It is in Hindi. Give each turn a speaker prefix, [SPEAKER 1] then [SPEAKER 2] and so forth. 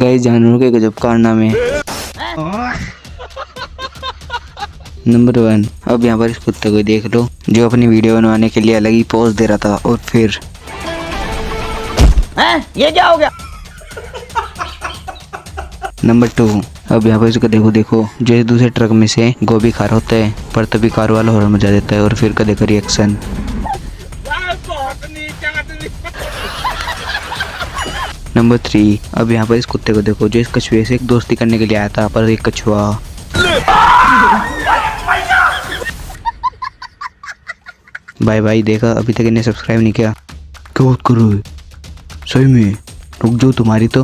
[SPEAKER 1] गाइस जानवरों के गजब कारनामे। नंबर 1, अब यहाँ पर इस कुत्ते को देख लो जो अपनी वीडियो बनवाने के लिए अलग ही पोज दे रहा था और फिर
[SPEAKER 2] ये क्या हो गया?
[SPEAKER 1] नंबर 2, अब यहाँ पर इसको देखो जो इस दूसरे ट्रक में से गोभी खा रहा होता है पर तभी कार वाला हॉर्न बजा देता है और फिर का देखो रिएक्शन। नंबर 3, अब यहाँ पर इस कुत्ते को देखो जो इस कछुए से एक दोस्ती करने के लिए आया था पर एक कछुआ। भाई देखा अभी तक इन्हें सब्सक्राइब नहीं किया, क्या बात कर रहे हो? सही में रुक जाओ, तुम्हारी तो